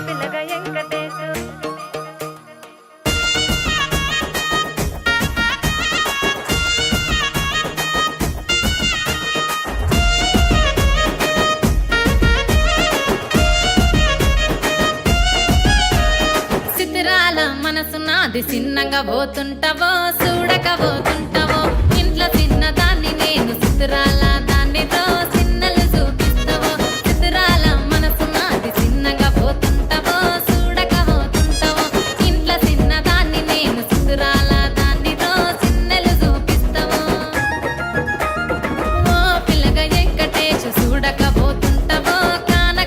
పిల్లగా వెంకటేశు. చిత్రాల మనసు నాది చిన్నగా పోతుంటావో చూడక పోతుంటావో ఇంట్లో చిన్నదాన్ని నేను చిత్రాల